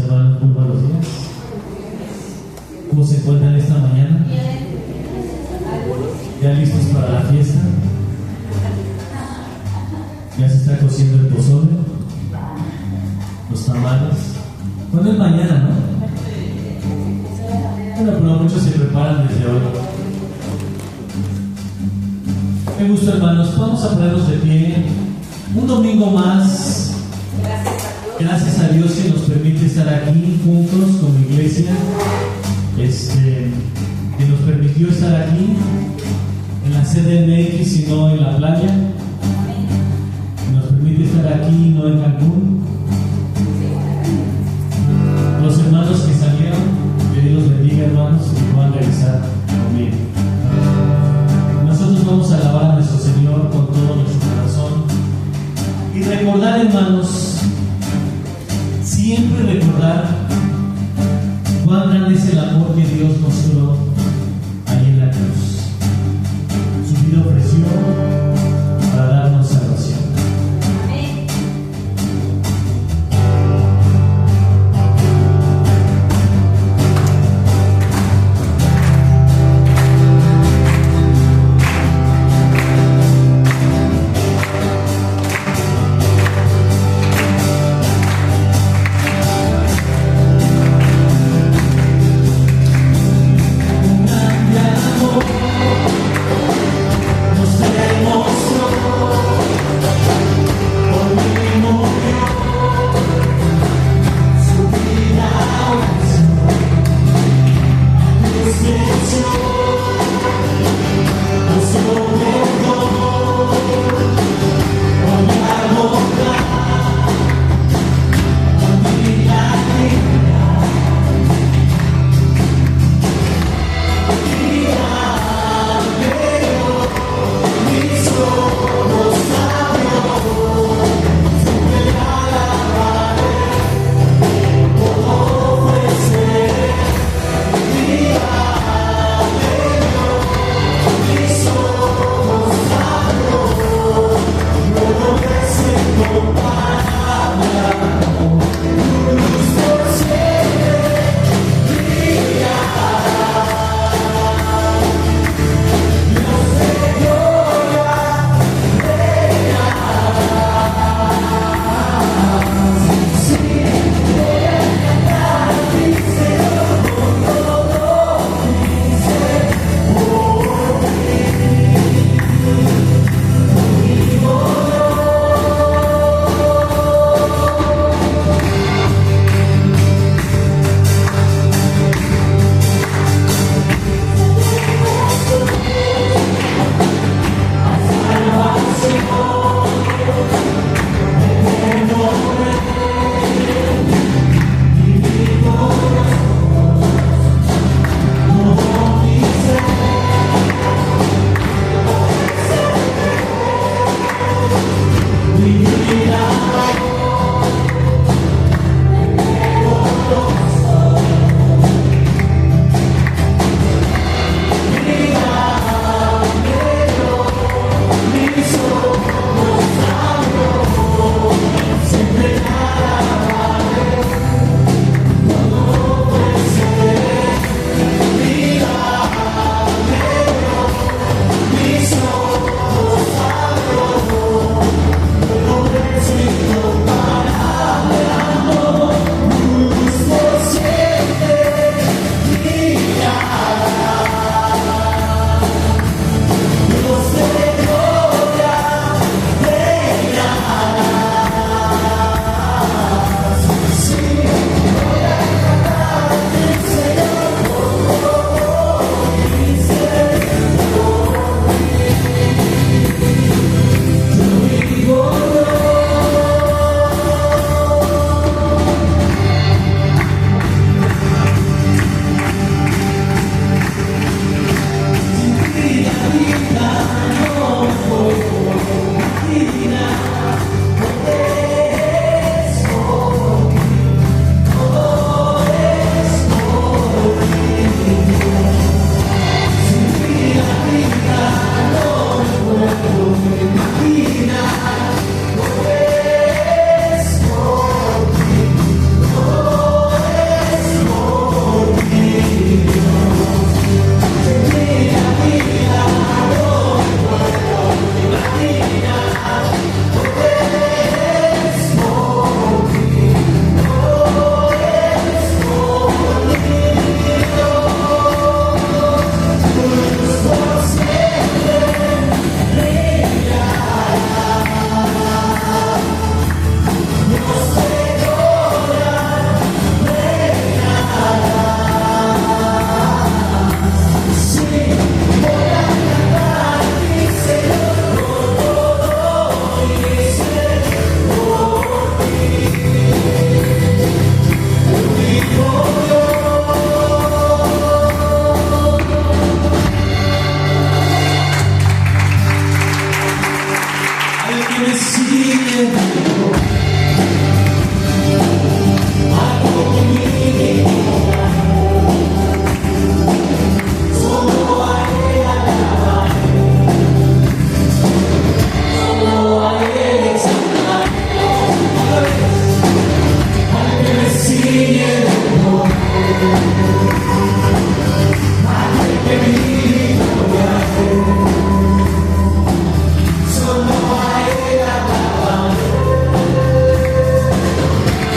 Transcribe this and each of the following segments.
hermanos, muy buenos días. ¿Cómo se encuentran esta mañana? ¿Ya listos para la fiesta? ¿Ya se está cociendo el pozole? ¿Los tamales? ¿Cuándo es mañana, no? Bueno, pero muchos se preparan desde hoy. Qué gusto, hermanos. Vamos a ponernos de pie. Un domingo más. Gracias a Dios que nos permite estar aquí juntos como iglesia. Que nos permitió estar aquí en la CDMX y no en la playa. Que nos permite estar aquí y no en Cancún. Los hermanos que salieron, que Dios los bendiga, hermanos, y puedan regresar conmigo. Nosotros vamos a alabar a nuestro Señor con todo nuestro corazón y recordar, hermanos, siempre recordar cuán grande es el amor que Dios mostró ahí en la cruz. Su vida ofreció para darnos salvación.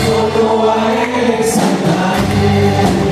Solo a Él exaltaré.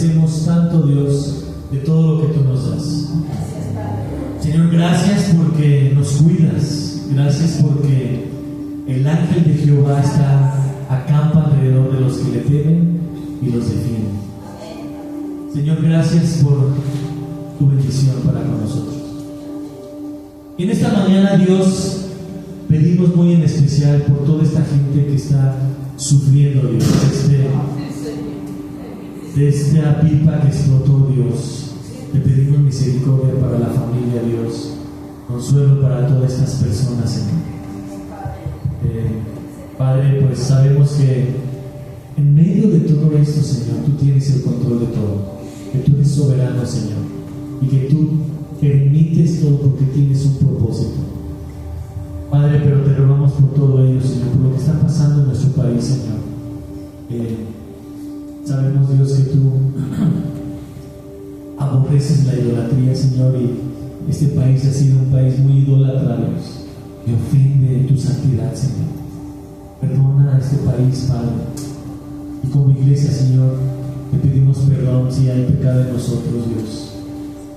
agradecemos tanto, Dios, de todo lo que tú nos das. Señor, gracias porque nos cuidas. Gracias porque el ángel de Jehová acampa alrededor de los que le temen y los defiende. Señor, gracias por tu bendición para con nosotros. Y en esta mañana, Dios, pedimos muy en especial por toda esta gente que está sufriendo, Dios, de esta pipa que explotó, Dios. Te pedimos misericordia para la familia, Dios. Consuelo para todas estas personas, Señor. Padre, pues sabemos que en medio de todo esto, Señor, tú tienes el control de todo, que tú eres soberano, Señor, y que tú permites todo porque tienes un propósito. Padre, pero te rogamos por todo ello, Señor, por lo que está pasando en nuestro país, Señor. Sabemos, Dios, que tú aborreces la idolatría, Señor, y este país ha sido un país muy idólatra, Dios, que ofende tu santidad, Señor. Perdona a este país, Padre. Y como iglesia, Señor, te pedimos perdón si hay pecado en nosotros, Dios.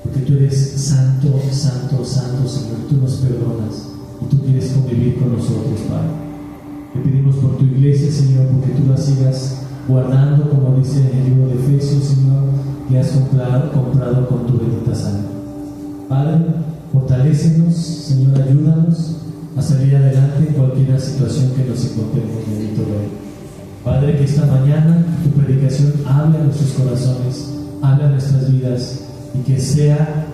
Porque tú eres santo, santo, santo, Señor. Tú nos perdonas y tú quieres convivir con nosotros, Padre. Te pedimos por tu iglesia, Señor, porque tú la sigas guardando, como dice en el libro de Efesios, Señor, que has comprado con tu bendita sangre. Padre, fortalécenos, Señor, ayúdanos a salir adelante en cualquier situación que nos encontremos, bendito Rey. Padre, que esta mañana tu predicación hable a nuestros corazones, hable a nuestras vidas, y que sea,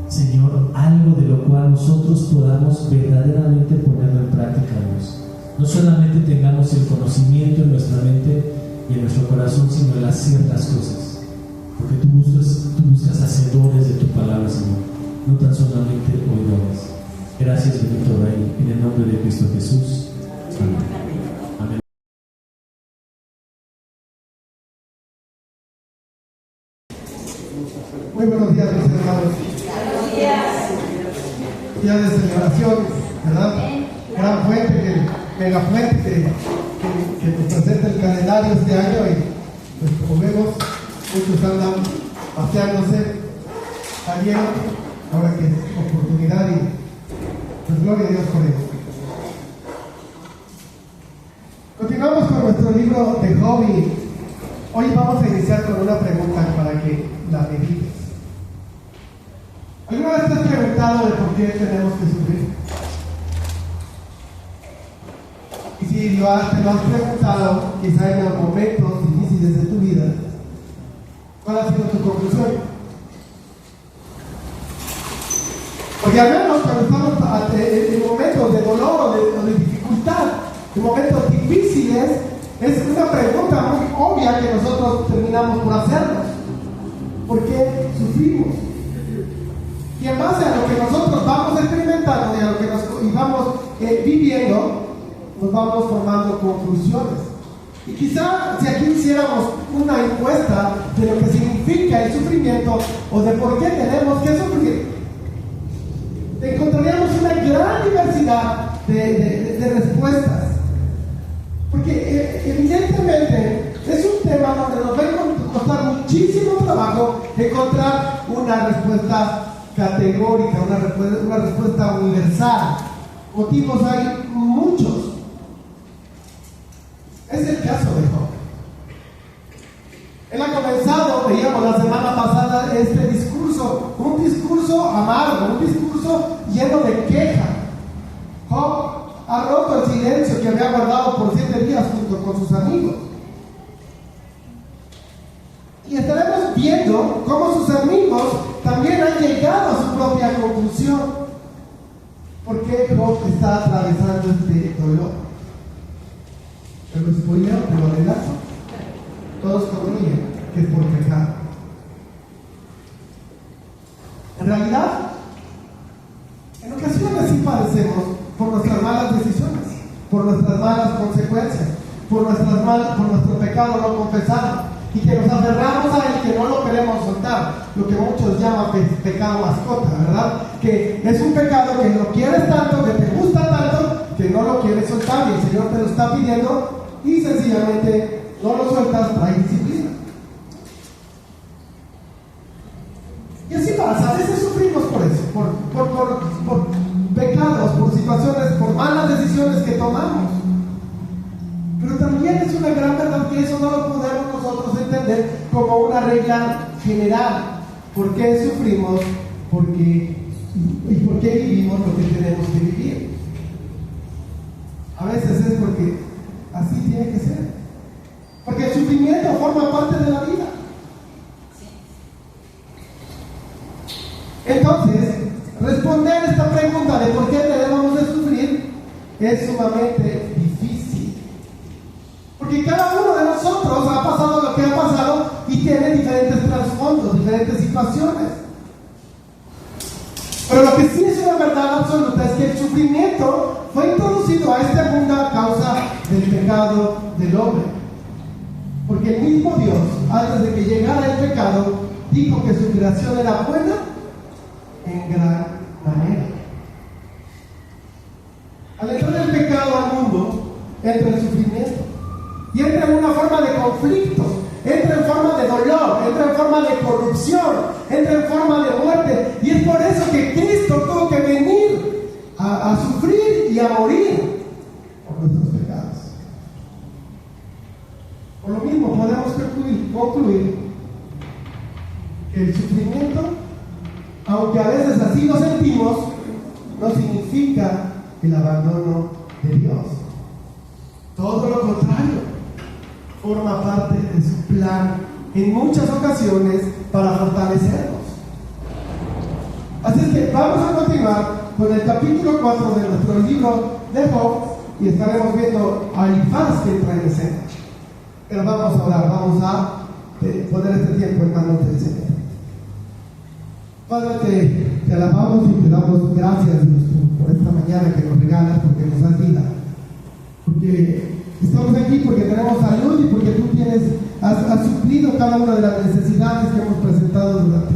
Señor, algo de lo cual nosotros podamos verdaderamente ponerlo en práctica, Dios. No solamente tengamos el conocimiento en nuestra mente y en nuestro corazón, sino el hacer las cosas, porque tú buscas hacedores de tu palabra, Señor, no tan solamente oidores. Gracias, bendito Rey, en el nombre de Cristo Jesús. Amén. Amén. Muy buenos días, mis hermanos. Buenos días. Día de celebración, ¿verdad? Gran fuente, mega fuente que nos presenta el calendario este año, y pues como vemos, muchos andan paseándose, salieron, ahora que es oportunidad, y pues gloria a Dios por ello. Continuamos con nuestro libro de Job, y hoy vamos a iniciar con una pregunta para que la medites. ¿Alguna vez te has preguntado de por qué tenemos que sufrir? Y si te lo has preguntado, quizá en los momentos difíciles de tu vida, ¿cuál ha sido tu conclusión? Porque al menos cuando estamos en momentos de dolor o de dificultad, en momentos difíciles, es una pregunta muy obvia que nosotros terminamos por hacernos. ¿Por qué sufrimos? Y en base a lo que nosotros vamos experimentando y a lo que vamos viviendo, nos vamos formando conclusiones. Y quizá si aquí hiciéramos una encuesta de lo que significa el sufrimiento o de por qué tenemos que sufrir, encontraríamos una gran diversidad de respuestas. Porque evidentemente es un tema donde nos va a costar muchísimo trabajo encontrar una respuesta categórica, una respuesta universal. Motivos hay muchos. Es el caso de Job. Él ha comenzado, veíamos la semana pasada, este discurso, un discurso amargo, un discurso lleno de queja. Job ha roto el silencio que había guardado por 7 días junto con sus amigos. Y estaremos viendo cómo sus amigos también han llegado a su propia conclusión. ¿Por qué Job está atravesando este dolor? Pero spoileo, te lo adelanto. Todos concluyen que es por pecado. En realidad, en ocasiones sí padecemos por nuestras malas decisiones, por nuestras malas consecuencias, por nuestro pecado no confesado, y que nos aferramos a él, que no lo queremos soltar, lo que muchos llaman pecado mascota, ¿verdad? Que es un pecado que lo quieres tanto, que te gusta tanto, que no lo quieres soltar, y el Señor te lo está pidiendo, y sencillamente no lo sueltas, trae disciplina. entender como una regla general. ¿Por qué sufrimos? ¿Y por qué vivimos lo que tenemos que vivir? A veces es porque así tiene que ser. Porque el sufrimiento forma parte de la vida. Entonces, responder esta pregunta de por qué debemos de sufrir es sumamente difícil. Porque cada uno de nosotros ha pasado lo que ha pasado y tiene diferentes trasfondos, diferentes situaciones. Pero lo que sí es una verdad absoluta es que el sufrimiento fue introducido a este mundo a causa del pecado del hombre. Porque el mismo Dios, antes de que llegara el pecado, dijo que su creación era buena en gran manera. Al entrar el pecado al mundo, entra el sufrimiento. Y entra en una forma de conflicto, entra en forma de dolor, entra en forma de corrupción, entra en forma de muerte. Y es por eso que Cristo tuvo que venir a sufrir y a morir por nuestros pecados. Por lo mismo podemos concluir que el sufrimiento, aunque a veces así lo sentimos, no significa el abandono de Dios. Todo lo contrario, forma parte de su plan en muchas ocasiones para fortalecernos. Así es que vamos a continuar con el capítulo 4 de nuestro libro de Job y estaremos viendo a Elifaz que entra en escena. Pero vamos a orar, vamos a poner este tiempo en manos del Señor. Padre, te alabamos y te damos gracias, Dios, por esta mañana que nos regalas, porque nos das vida. Porque estamos aquí porque tenemos salud y porque tú has suplido cada una de las necesidades que hemos presentado durante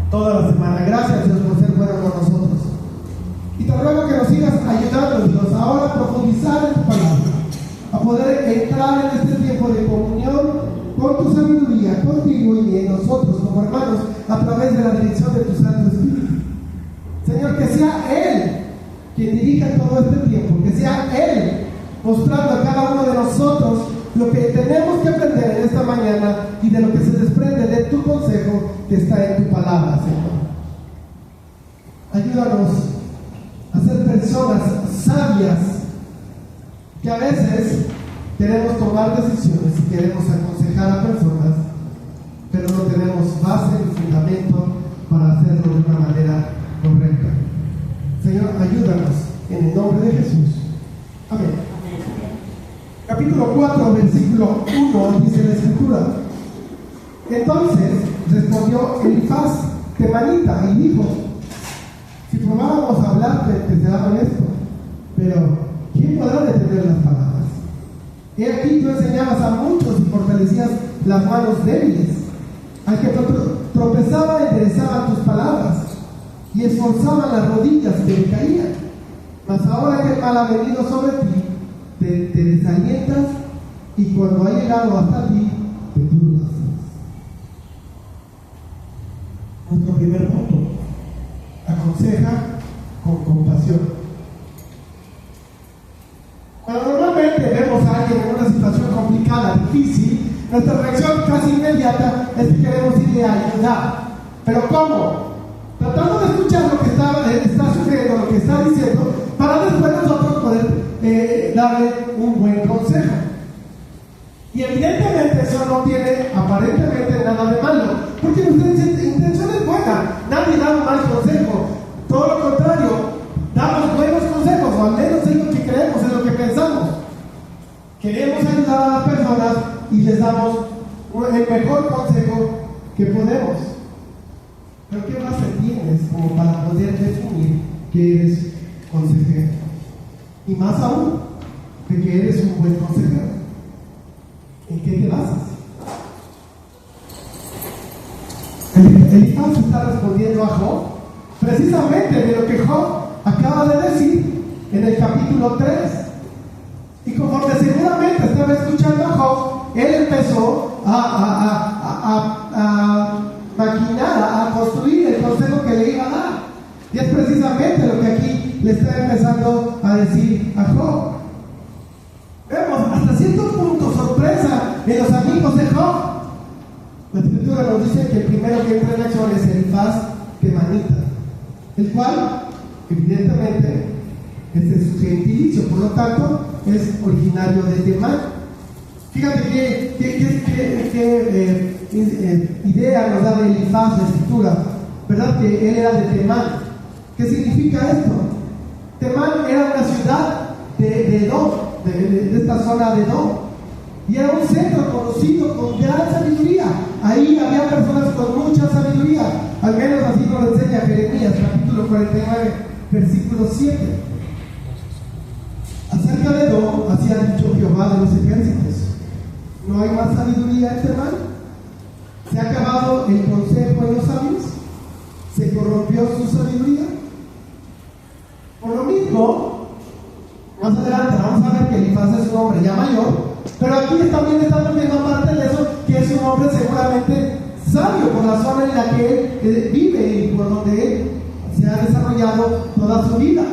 toda la semana. Gracias, Dios, por ser bueno con nosotros. Y te ruego que nos sigas ayudando, Dios, ahora a profundizar en tu palabra, a poder entrar en este tiempo de comunión con tu sabiduría, contigo y en nosotros como hermanos, a través de la dirección de tu Santo Espíritu. Señor, que sea Él quien dirija todo este tiempo, que sea Él mostrando a cada uno de nosotros lo que tenemos que aprender en esta mañana y de lo que se desprende de tu consejo que está en tu palabra, Señor. Ayúdanos a ser personas sabias que a veces queremos tomar decisiones y queremos aconsejar a personas, pero no tenemos base ni fundamento para hacerlo de una manera correcta. Señor, ayúdanos en el nombre de Jesús. Amén. Capítulo 4, versículo 1 dice la Escritura: entonces respondió Elifaz temanita y dijo: si probáramos a hablarte, te será honesto, pero ¿quién podrá detener las palabras? He aquí tú enseñabas a muchos y fortalecías las manos débiles. Al que tropezaba enderezaban tus palabras y esforzaban las rodillas que le caían. Mas ahora que el mal ha venido sobre ti, te desalientas y cuando ha llegado hasta ti, te turbas. Nuestro primer punto: aconseja con compasión. Cuando normalmente vemos a alguien en una situación complicada, difícil, nuestra reacción casi inmediata es que queremos irle a ayudar. ¿Pero cómo? Tratando de escuchar lo que está sufriendo, lo que está diciendo, para después nosotros poder darle un buen consejo. Y evidentemente eso no tiene aparentemente nada de malo, porque nuestra intención es buena. Nadie da un mal consejo, todo lo contrario, damos buenos consejos, o al menos es lo que creemos, es lo que pensamos. Queremos ayudar a las personas y les damos el mejor consejo que podemos. Pero ¿qué base tienes como para poder definir que eres consejero? Y más aún, de que eres un buen consejero. ¿En qué te basas? Elifaz está respondiendo a Job precisamente de lo que Job acaba de decir en el capítulo 3. Y conforme seguramente estaba escuchando a Job, él empezó a maquinar, a construir el consejo que le iba a dar. Y es precisamente lo que aquí le está empezando a decir a Job. Vemos hasta cierto punto sorpresa en los amigos de Job. La escritura nos dice que el primero que entra en acción es Elifaz temanita, el cual, evidentemente, este es su gentilicio, por lo tanto, es originario de Temán. Fíjate qué idea nos da de Elifaz la escritura, ¿verdad? Que él era de Temán. ¿Qué significa esto? Temán era una ciudad de Edom, de esta zona de Edom, y era un centro conocido con gran sabiduría. Ahí había personas con mucha sabiduría, al menos así nos lo enseña Jeremías, capítulo 49, versículo 7. Acerca de Edom, así ha dicho Jehová de los ejércitos: ¿no hay más sabiduría en Temán? ¿Se ha acabado el consejo de los sabios? ¿Se corrompió su sabiduría? Por lo mismo, más adelante vamos a ver que Elifaz es un hombre ya mayor, pero aquí también estamos viendo aparte de eso, que es un hombre seguramente sabio por la zona en la que él vive y por donde él se ha desarrollado toda su vida.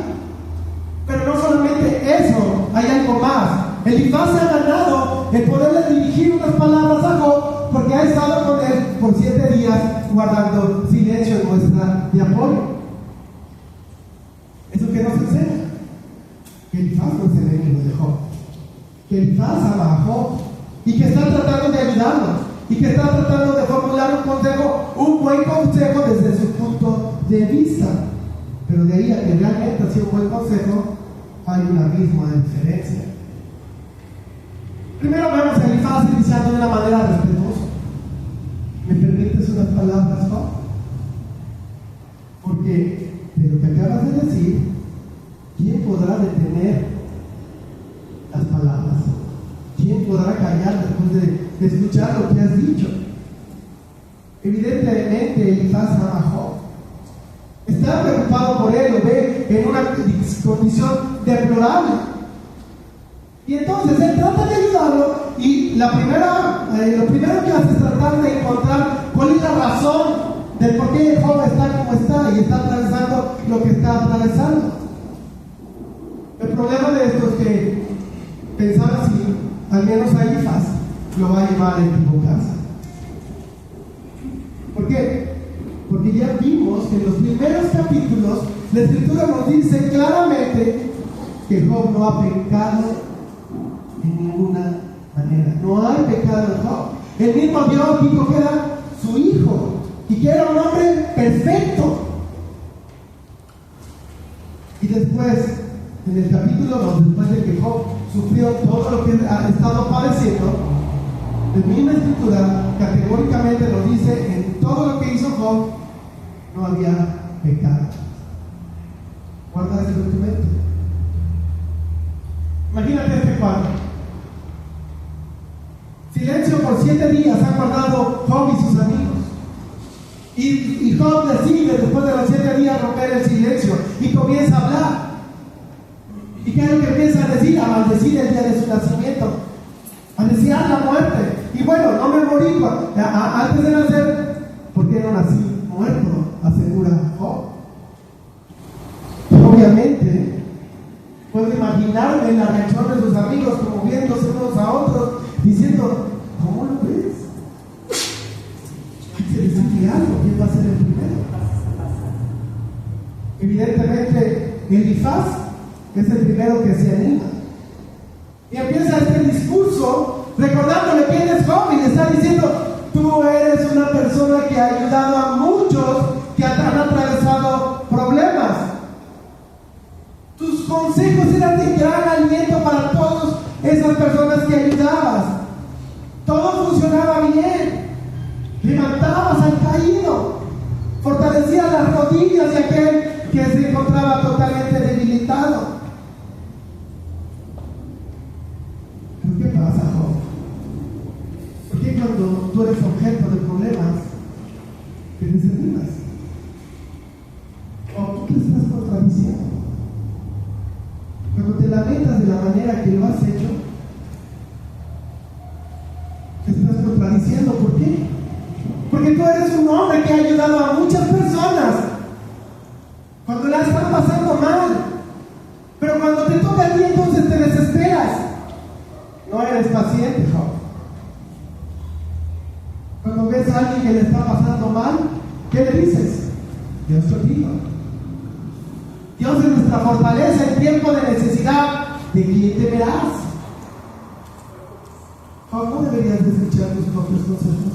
Pero no solamente eso, hay algo más. Elifaz se ha ganado el poderle dirigir unas palabras a Job, porque ha estado con él por 7 días guardando silencio en muestra de apoyo. ¿Eso qué nos enseña? Que Elifaz no es el enemigo de Job, que Elifaz ama a Job y que está tratando de ayudarlo y que está tratando de formular un consejo, un buen consejo desde su punto de vista. Pero de ahí a que realmente ha sido un buen consejo, hay un abismo de diferencia. Primero vemos a Elifaz iniciando de una manera respetuosa. ¿Me permites unas palabras, Job? Porque de lo que acabas de decir, ¿quién podrá detener las palabras? ¿Quién podrá callar después de escuchar lo que has dicho? Evidentemente Elifaz ama a Job. Está preocupado por él, lo ve en una condición deplorable. Y entonces él trata de ayudarlo y lo primero que hace es tratar de encontrar cuál es la razón del por qué Job está como está y está atravesando lo que está atravesando. El problema de esto es que pensar así, al menos a Elifaz, lo va a llevar a equivocarse. ¿Por qué? Porque ya vimos que en los primeros capítulos la escritura nos dice claramente que Job no ha pecado en ninguna manera. No hay pecado en Job. El mismo Dios dijo que era su hijo y que era un hombre perfecto. Y después, en el capítulo 2, después de que Job sufrió todo lo que ha estado padeciendo, la misma escritura categóricamente nos dice: en todo lo que hizo Job no había pecado. Guarda ese documento. Imagínate este cuadro. Silencio por 7 días han guardado Job y sus amigos. Y Job decide después de los 7 días romper el silencio y comienza a hablar. ¿Y qué es lo que empieza a decir? A maldecir el día de su nacimiento, a desear la muerte. Y bueno, no me morí antes de nacer, porque no nací muerto, asegura Job. Obviamente, puedo imaginarme la reacción de sus amigos, como viéndose unos a otros, diciendo: ¿cómo lo ves? Hay que decirle algo, ¿quién va a ser el primero? Evidentemente, Elifaz es el primero que se anima y empieza este discurso recordándole quién es Job y le está diciendo: tú eres una persona que ha ayudado a muchos que han atravesado problemas. Tus consejos eran de gran aliento para todas esas personas que ayudabas. Todo funcionaba bien. Levantabas al caído, fortalecías las rodillas de aquel que se encontraba totalmente debilitado. ¿Pero qué pasa, Job? ¿Por qué cuando tú eres objeto de problemas te desanimas? ¿O tú te estás contradiciendo? Cuando te lamentas de la manera que lo has hecho, te estás contradiciendo. ¿Por qué? Porque tú eres un hombre que ha ayudado a muchas personas cuando la están pasando mal, pero cuando te toca a ti entonces te desesperas. No eres paciente, Job. ves a alguien que le está pasando mal, ¿qué le dices? Dios contigo. Dios es nuestra fortaleza en tiempo de necesidad. ¿De quién temerás? ¿Cómo deberías de escuchar tus propios consejos?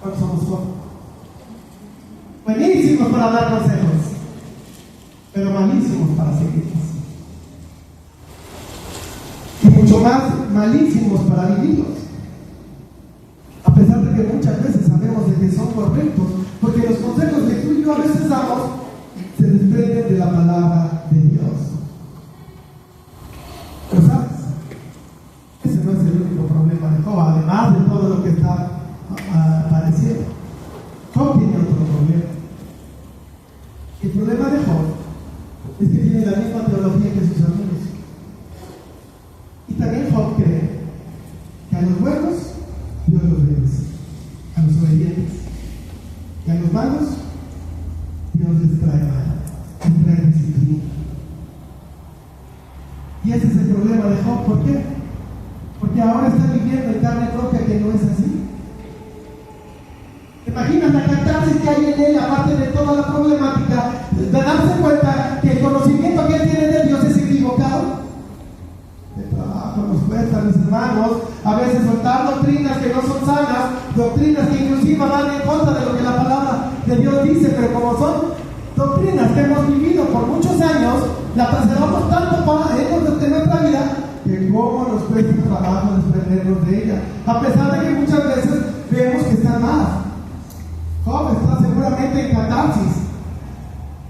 ¿Cuántos somos jóvenes? Buenísimos para dar consejos, pero malísimos para seguirlos. Y mucho más malísimos para vivirlos. A pesar de que muchas veces sabemos de que son correctos, porque los consejos que tú y yo a veces damos se desprenden de la palabra de Dios. Pero sabes, ese no es el único problema de Job, además de todo lo que está apareciendo. Job tiene otro problema. El problema de Job es que tiene la misma teología que sus amigos. Y también Job cree que a los buenos Dios los bendice, a los obedientes, y a los malos Dios les trae mal, les trae disciplina. Y ese es el problema de Job. ¿Por qué? Porque ahora está viviendo en carne propia que no es así. ¿Te imaginas la catarsis que hay en él, aparte de toda la problemática, de darse cuenta que el conocimiento que él tiene de Dios es equivocado? El trabajo nos cuesta, mis hermanos, a veces soltar doctrinas que no son sanas, doctrinas que inclusive van en contra de lo que la palabra de Dios dice, pero como son doctrinas que hemos vivido por muchos años, la preservamos tanto en nuestra vida, que cómo nos cuesta trabajo desprendernos de ella, a pesar de que muchas veces vemos que están mal. Job está seguramente en catarsis,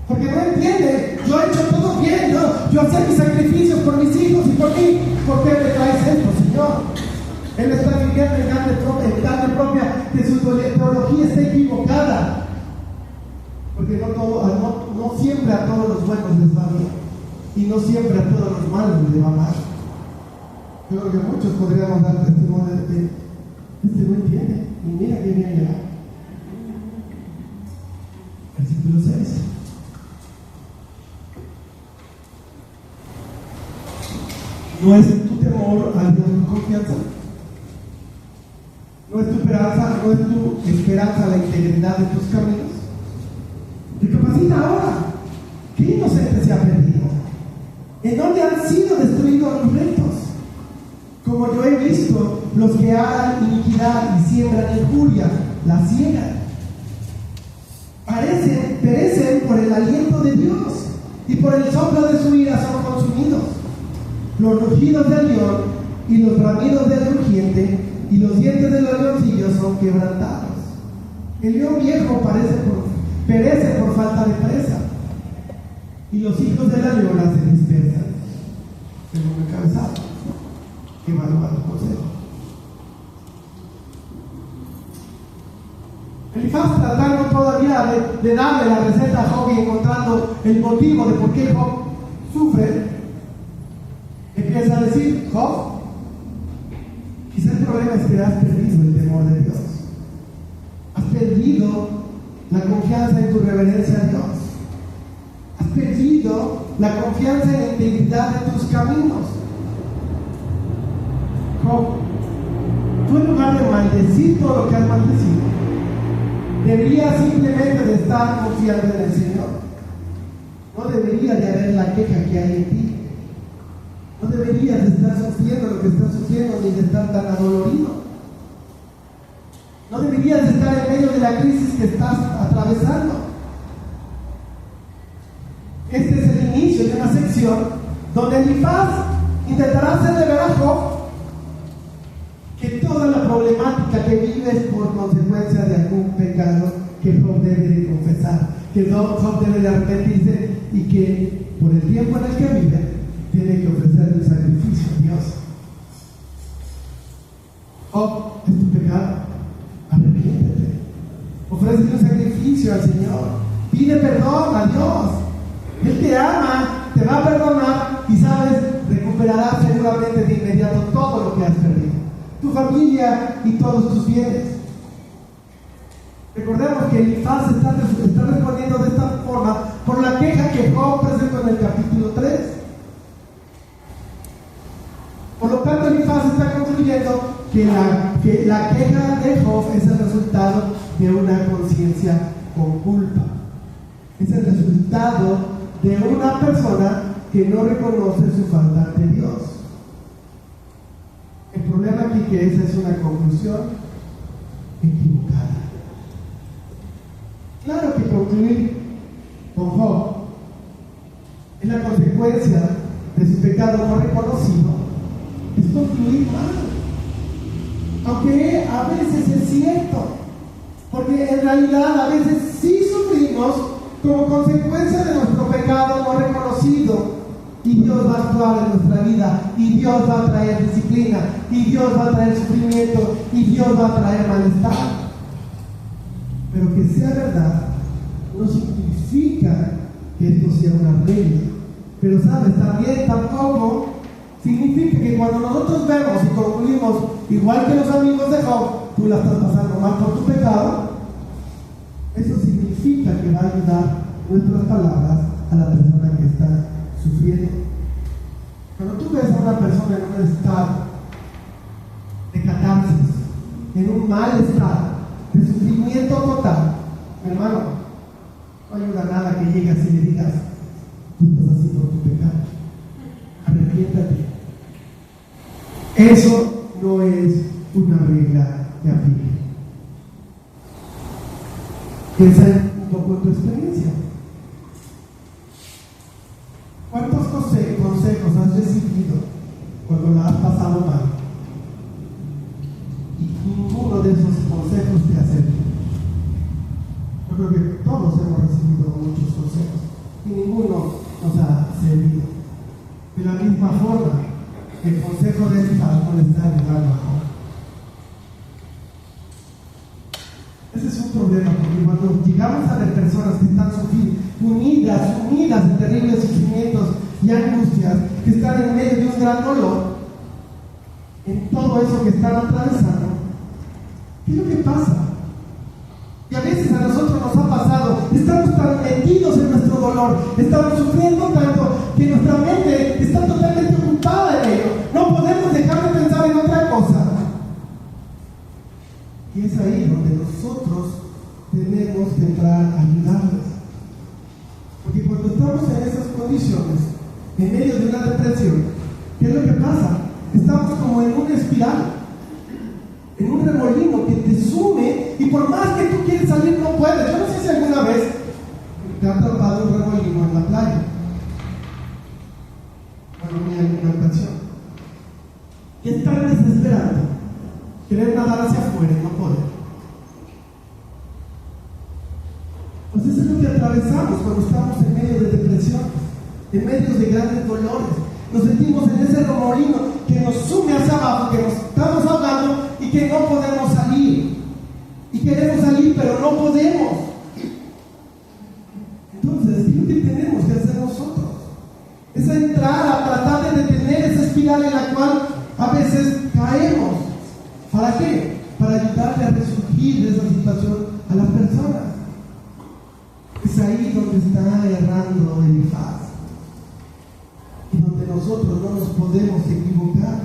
porque no entiende. Yo he hecho todo bien, yo hacía mis sacrificios por mis hijos y por mí. ¿Por qué me traes esto, Señor? Él está viviendo en carne propia que su teología está equivocada, porque no siempre a todos los buenos les va bien, y no siempre a todos los malos les va mal. Yo creo que muchos podríamos dar testimonio de que no entiende, y mira que bien llegado. Versículo 6. ¿No es tu temor al Dios tu confianza? ¿No es tu esperanza la integridad de tus caminos? Recapacita ahora. ¿Qué inocente se ha perdido? ¿En dónde han sido destruidos los rectos? Como yo he visto, los que hagan iniquidad y siembran injuria, la ciegan. Perecen por el aliento de Dios, y por el soplo de su ira son consumidos. Los rugidos del león y los bramidos del rugiente y los dientes de los leoncillos son quebrantados. El león viejo perece por falta de presa, y los hijos de la leona se dispersan. Tengo un encabezado que evalúa tu consejo. Elifaz, tratando todavía de darle la receta a Job y encontrando el motivo de por qué Job sufre, empieza a decir: Job, quizá el problema es que has perdido el temor de Dios, has perdido la confianza en tu reverencia a Dios, has perdido la confianza en la integridad de tus caminos. Job, tú en lugar de maldecir todo lo que has maldecido, deberías simplemente de estar confiando en el Señor. No debería de haber la queja que hay en ti. No deberías de estar sufriendo lo que estás sufriendo, ni de estar tan adolorido. No deberías de estar en medio de la crisis que estás atravesando. Este es el inicio de una sección donde Elifaz intentará hacerle ver a Job que toda la problemática que vives por consecuencia de algún pecado que Job debe de confesar, que Job debe de arrepentirse, y que por el tiempo en el que vive tiene que ofrecer un sacrificio a Dios. Job, es tu pecado, arrepiéntete, ofrece un sacrificio al Señor, pide perdón a Dios. Él te ama, te va a perdonar, y sabes, recuperarás seguramente de inmediato todo lo que has perdido, tu familia y todos tus bienes. Recordemos que Elifaz está respondiendo de esta forma por la queja que Job presentó en el capítulo 3. Por lo tanto, Elifaz está descubriendo que la queja de Job es el resultado de una conciencia con culpa. Es el resultado de una persona que no reconoce su falta ante Dios. El problema aquí es que esa es una conclusión equivocada. Claro que concluir con Job es la consecuencia de su pecado no reconocido, es concluir mal. Aunque a veces es cierto, porque en realidad a veces sí sufrimos como consecuencia de nuestro pecado no reconocido, y Dios va a actuar en nuestra vida, y Dios va a traer disciplina, y Dios va a traer sufrimiento, y Dios va a traer malestar. Pero que sea verdad no significa que esto sea una regla. Pero sabes, también tampoco significa que cuando nosotros vemos y concluimos igual que los amigos de Job, tú la estás pasando mal por tu pecado. Eso significa que va a ayudar nuestras palabras a la persona que está sufriendo. Cuando tú ves a una persona en un estado de catarsis, en un mal estado de sufrimiento total, mi hermano, no ayuda nada que llegues y le digas: tú estás así por tu pecado, arrepiéntate. Eso no es una regla que aplique. Piensa un poco en tu experiencia. ¿Cuántos consejos has recibido cuando la has pasado mal? Y ninguno de esos consejos te ha servido. Yo creo que todos hemos recibido muchos consejos y ninguno nos ha servido. De la misma forma, el consejo de Elifaz no le está ayudando a Job. Ese es un problema, porque cuando llegamos a ver personas que están unidas en terribles sufrimientos y angustias, que están en medio de un gran dolor, en todo eso que están atravesando, ¿qué es lo que pasa? Y a veces a nosotros nos ha pasado, estamos tan metidos en nuestro dolor, estamos sufriendo tanto que nuestra mente está totalmente ocupada en ello, no podemos dejar de pensar en otra cosa. Y es ahí donde nosotros tenemos que entrar a ayudarles. Porque cuando estamos en esas condiciones, en medio de una depresión, ¿qué es lo que pasa? Estamos como en una espiral, en un remolino que te sume, y por más que tú quieres salir no puedes. Yo no sé si alguna vez te ha atrapado un remolino en la playa. Bueno, ni en una ocasión. Que es tan desesperante querer nadar hacia afuera y no poder. Pues eso es lo que atravesamos cuando estamos en medio de depresión, en medio de grandes dolores. Nos sentimos en ese remolino que nos sume hacia abajo, que nos estamos ahogando y que no podemos salir. Y queremos salir, pero no podemos. Entonces, ¿qué es lo que tenemos que hacer nosotros? Es entrar a tratar de detener esa espiral en la cual a veces caemos. ¿Para qué? Para ayudarle a resurgir de esa situación a las personas. Es ahí donde está errando Elifaz, y donde nosotros no nos podemos equivocar.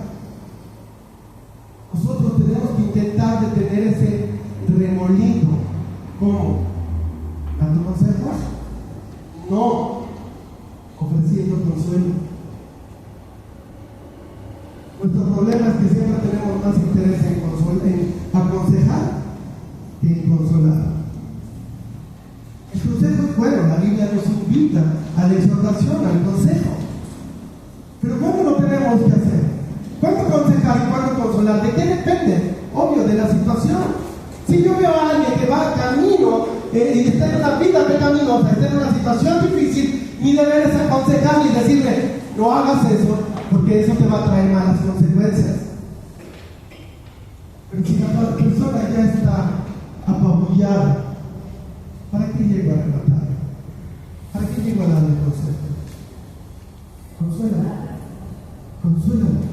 Nosotros tenemos que intentar detener ese remolino. ¿Cómo? ¿Dando consejos? No. Ofreciendo consuelo. Nuestro problema es que siempre tenemos más interés en aconsejar que en consolar. El consejo es bueno, la Biblia nos invita a la exhortación, al consejo. Pero ¿cuándo lo tenemos que hacer? ¿Cuándo aconsejar y cuándo consolar? ¿De qué depende? Obvio, de la situación. Si yo veo a alguien que va camino y está en una vida pecaminosa, está en una situación difícil, mi deber es aconsejarle y decirle: no hagas eso, porque eso te va a traer malas consecuencias. Pero si la persona ya está apabullada, ¿para qué llego a relatar? ¿Para qué llego a darle consejo? Consuélalo. Consuélalo.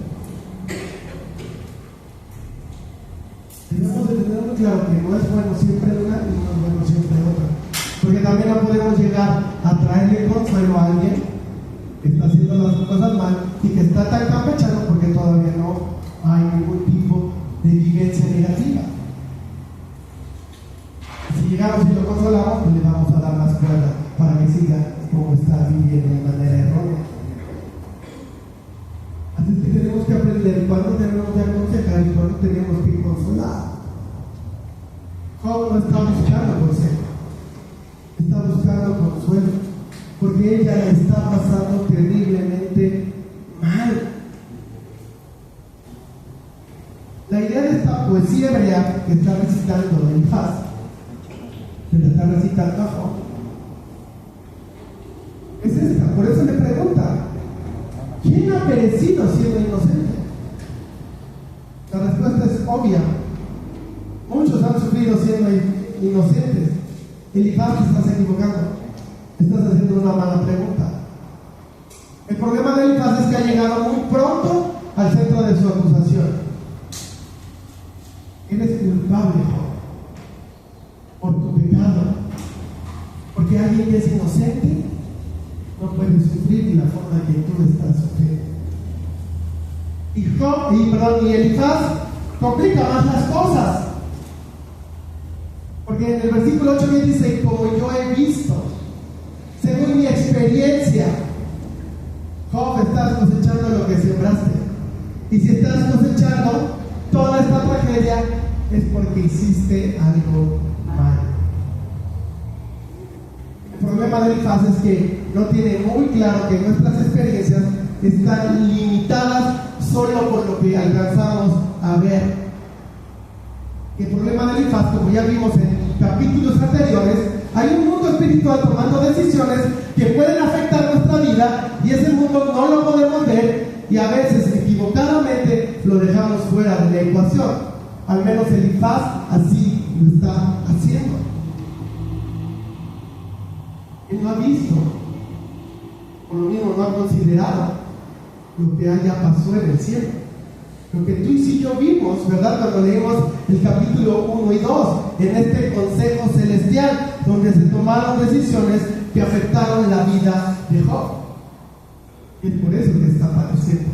Tenemos de tener muy claro que no es bueno siempre una y no es bueno siempre otra. Porque también no podemos llegar a traerle consuelo a alguien que está haciendo las cosas mal y que está tan campechano porque todavía no hay ningún tipo de vivencia negativa. Si llegamos y lo consolamos, pues le vamos a dar más cuerda para que siga como está viviendo de manera errónea. Así que tenemos que aprender cuándo tenemos que aconsejar y cuándo tenemos que consolar. Job no está buscando consejo, está buscando consuelo, porque ella la está pasando terriblemente mal. La idea de esta poesía hebrea que está recitando Elifaz, que la está recitando a Job, es esta. Por eso le pregunta: ¿quién ha perecido siendo inocente? La respuesta es obvia. Muchos han sufrido siendo inocentes. Elifaz, te estás equivocando. Estás haciendo una mala pregunta. El problema de Elifaz es que ha llegado muy pronto al centro de su acusación. Eres culpable, Job, por tu pecado. Porque alguien que es inocente no puede sufrir de la forma que tú estás sufriendo. Y Elifaz complica más las cosas. Porque en el versículo 8 dice: como yo he visto, según mi experiencia. Job, estás cosechando lo que sembraste. Y si estás cosechando toda esta tragedia, es porque hiciste algo mal. El problema de Elifaz es que no tiene muy claro que nuestras experiencias están limitadas solo por lo que alcanzamos a ver. El problema de Elifaz, como ya vimos en capítulos anteriores, hay un mundo espiritual tomando decisiones que pueden afectar nuestra vida, y ese mundo no lo podemos ver, y a veces equivocadamente lo dejamos fuera de la ecuación. Al menos Elifaz así lo está haciendo. Él no ha visto, por lo mismo no ha considerado lo que allá pasó en el cielo. Lo que tú y yo vimos, ¿verdad? Cuando leímos el capítulo 1 y 2, en este consejo celestial, donde se tomaron decisiones que afectaron la vida de Job. Y es por eso que está padeciendo,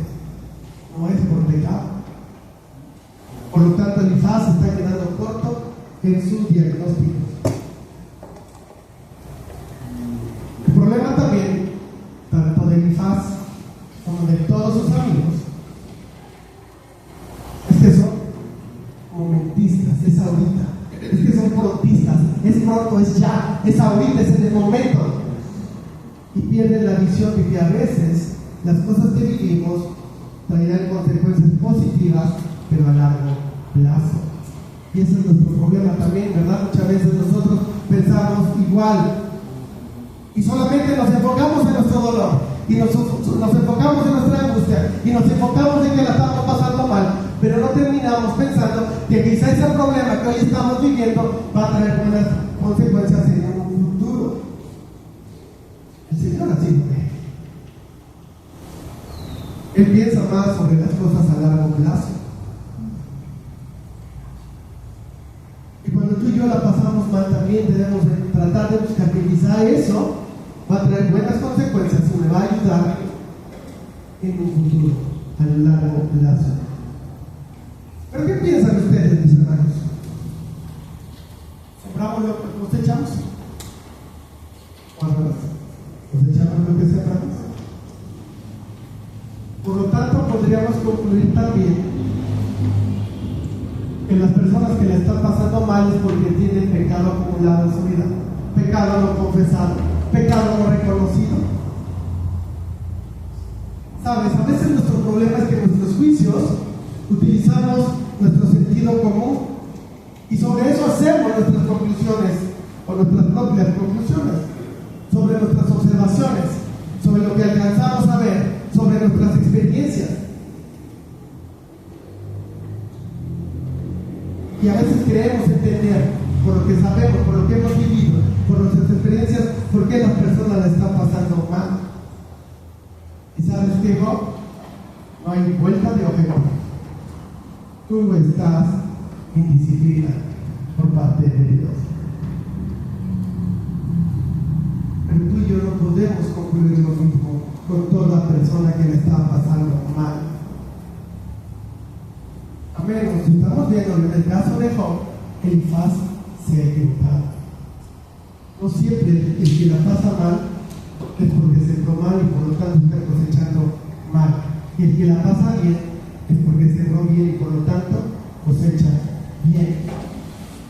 no es por pecado. Por lo tanto, Elifaz está quedando corto en sus diagnósticos. El problema también, tanto de Elifaz como de todos sus amigos, es que son momentistas, es ahorita. Es que son prontistas, es pronto, es ya, es ahorita, es en el momento. Y pierden la visión de que a veces las cosas que vivimos traerán consecuencias positivas, pero a largo plazo. Y ese es nuestro problema también, ¿verdad? Muchas veces nosotros pensamos igual y solamente nos enfocamos en nuestro dolor, y nos enfocamos en nuestra angustia, y nos enfocamos en que la estamos pasando mal, pero no terminamos pensando que quizá ese problema que hoy estamos viviendo va a traer buenas consecuencias en un futuro. El Señor así lo ve. Él piensa más sobre las cosas a largo plazo. Y cuando tú y yo la pasamos mal, también debemos tratar de buscar que quizá eso va a traer buenas consecuencias y me va a ayudar en un futuro a largo plazo. ¿Pero qué piensan ustedes, mis hermanos? ¿Sembramos lo que cosechamos? ¿O al revés? ¿Cosechamos lo que sembramos? Por lo tanto, podríamos concluir también que las personas que le están pasando mal es porque tienen pecado acumulado en su vida, pecado no confesado, pecado no reconocido. ¿Sabes? A veces nuestro problema es que en nuestros juicios utilizamos nuestro sentido común y sobre eso hacemos nuestras conclusiones o nuestras propias conclusiones, sobre nuestras observaciones, sobre lo que alcanzamos a ver, sobre nuestras experiencias. Y a veces creemos entender, por lo que sabemos, por lo que hemos vivido, por nuestras experiencias, por qué las personas la están pasando mal. ¿Y sabes qué, Job? No hay vuelta de hoja. Tú estás en disciplina por parte de Dios. Pero tú y yo no podemos concluir lo mismo con toda persona que le está pasando mal. estamos viendo en el caso de Job, Elifaz se ha equivocado. No siempre el que la pasa mal es porque sembró mal y por lo tanto está cosechando mal. Y el que la pasa bien es porque sembró bien y por lo tanto cosecha bien.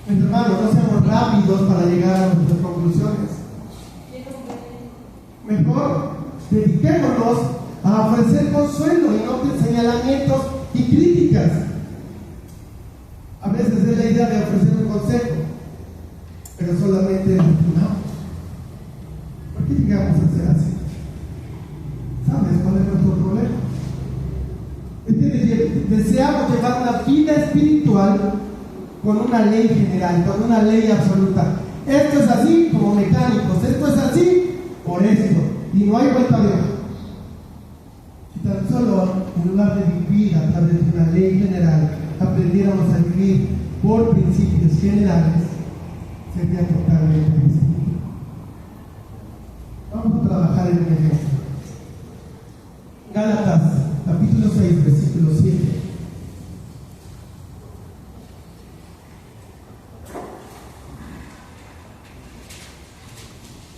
Mis hermanos, no seamos rápidos para llegar a nuestras conclusiones. Mejor dediquémonos a ofrecer consuelo y no señalamientos y críticas. A veces es la idea de ofrecer un consejo, pero solamente lastimamos. ¿Por qué llegamos a ser así? ¿Sabes cuál es nuestro problema? Deseamos llevar una vida espiritual con una ley general, con una ley absoluta. Esto es así como mecánicos, esto es así por esto, y no hay vuelta de hoja. Si tan solo en lugar de vivir a través de una ley general, aprendiéramos a vivir por principios generales, sería totalmente distinto. Vamos a trabajar en un ejemplo. Gálatas, capítulo 6, versículo 7.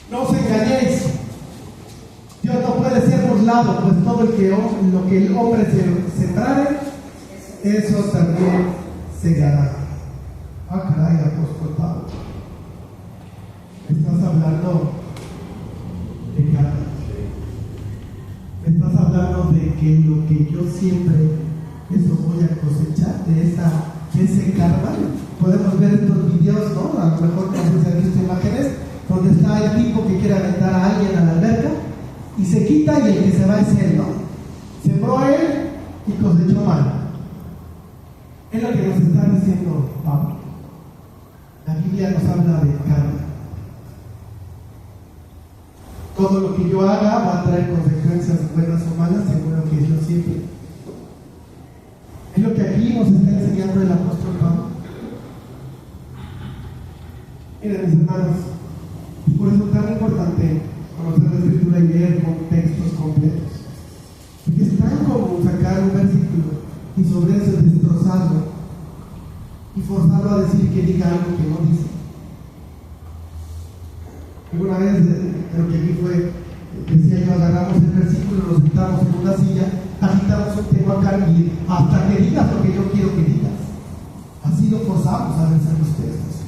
No os engañéis, Dios no puede ser burlado, pues todo lo que el hombre sembrare, eso también segará. Ah, caray, apóstol Pablo, estás hablando de karma. Estás hablando de que lo que yo siempre, eso voy a cosechar, de ese karma. Podemos ver estos videos, ¿no? A lo mejor no se han visto imágenes donde está el tipo que quiere aventar a alguien a la alberca y se quita y el que se va es él, ¿no? Sembró él y cosechó mal. Es lo que nos está diciendo Pablo. La Biblia nos habla de karma. Todo lo que yo haga va a traer consecuencias buenas o malas según lo que yo siempre. Es lo que aquí nos está enseñando el apóstol Pablo. Miren, mis hermanos, por eso es tan importante conocer la Escritura y leer contextos completos. Porque es tan común sacar un versículo y sobre eso destrozarlo y forzarlo a decir que diga algo que no dice. Alguna vez, creo que aquí fue, decía yo, agarramos el versículo, nos sentamos en una silla, agitamos un tema acá y hasta que digas lo que yo quiero que digas. Así lo forzamos a vencer los textos.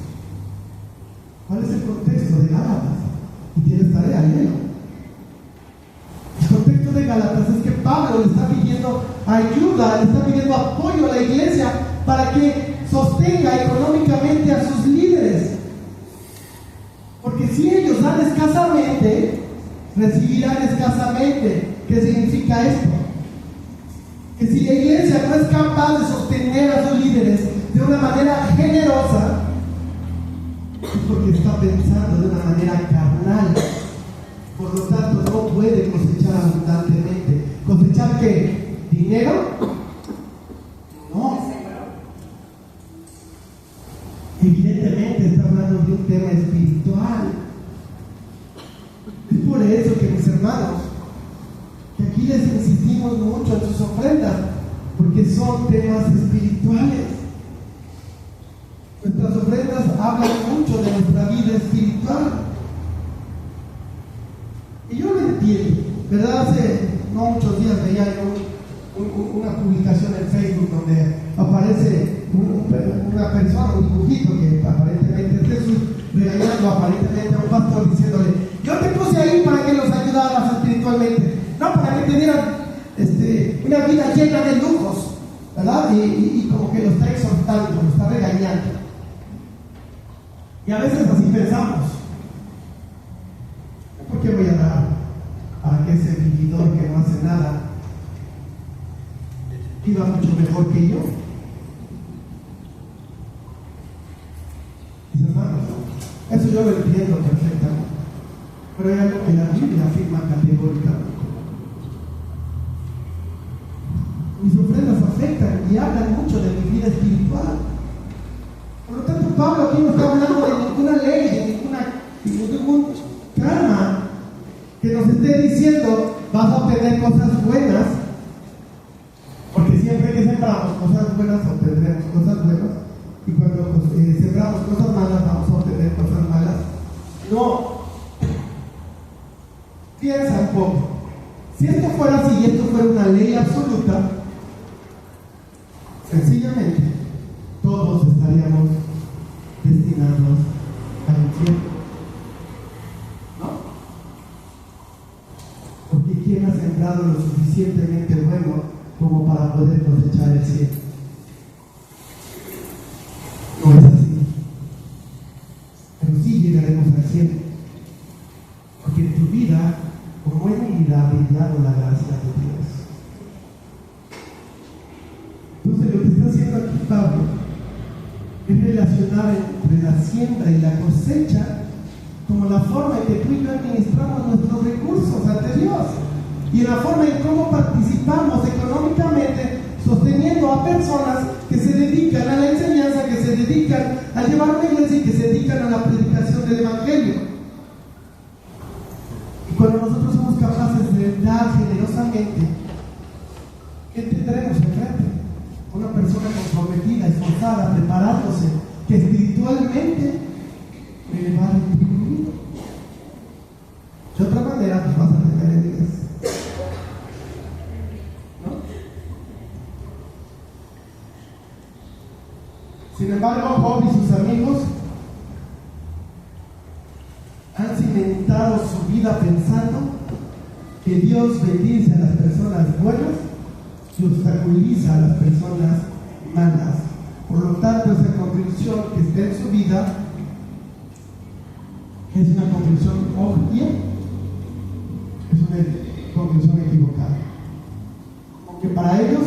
¿Cuál es el contexto de Gálatas? Y tienes tarea, léelo. El contexto de Gálatas es que Pablo le está pidiendo ayuda, le está pidiendo apoyo a la iglesia para que sostenga económicamente a sus líderes. Porque si ellos dan escasamente, recibirán escasamente. ¿Qué significa esto? Que si la iglesia no es capaz de sostener a sus líderes de una manera generosa, es porque está pensando de una manera carnal. Por lo tanto, no puede cosechar abundantemente. ¿Cosechar qué? ¿Dinero? No. Evidentemente está hablando de un tema espiritual. Es por eso que, mis hermanos, que aquí les insistimos mucho en sus ofrendas, porque son temas espirituales. Nuestras ofrendas hablan mucho de nuestra vida espiritual. Y yo lo entiendo, ¿verdad? Hace no muchos días veía yo una publicación en Facebook donde aparece una persona, un dibujito que aparentemente es Jesús regañando aparentemente a un pastor diciéndole: yo te puse ahí para que los ayudaras espiritualmente, no para que te dieran una vida llena de lujos, ¿verdad? Y como que lo está exhortando, lo está regañando. Y a veces así pensamos: ¿por qué voy a dar para que ese vividor que no hace nada viva mucho mejor que yo? Mis hermanos, eso yo lo entiendo perfectamente, pero hay algo que la Biblia afirma categóricamente. Mis ofrendas afectan y hablan mucho de mi vida espiritual. Por lo tanto, Pablo aquí no está hablando de ninguna ley, de ningún karma que nos esté diciendo vas a obtener cosas buenas, porque siempre que sembramos cosas buenas obtendremos cosas hagamos cosas malas vamos a obtener cosas malas. No. Piensa un poco. Si esto fuera así y esto fuera una ley absoluta, sencillamente todos estaríamos destinados al infierno. ¿No? Porque ¿quién ha sembrado lo suficientemente bueno como para poder cosechar el cielo? No es así. Pero sí llegaremos al cielo. Porque en tu vida, como en mi vida, ha brillado la gracia de Dios. Entonces lo que está haciendo aquí Pablo es relacionar entre la siembra y la cosecha como la forma en que tú y yo administramos nuestros recursos ante Dios y en la forma en cómo participamos económicamente sosteniendo a personas que se dedican a la enseñanza, que se dedican a llevar una iglesia y que se dedican a la predicación del Evangelio. Y cuando nosotros somos capaces de dar generosamente, ¿qué tendremos enfrente? Una persona comprometida, esforzada, preparándose, que espiritualmente me va a retribuir. De otra manera, pues vas a tener enemigos. ¿No? Sin embargo, Job y sus amigos han cimentado su vida pensando que Dios bendice a las personas buenas y obstaculiza a las personas malas. Por lo tanto, esa conclusión que está en su vida es una conclusión obvia, es una conclusión equivocada. Porque para ellos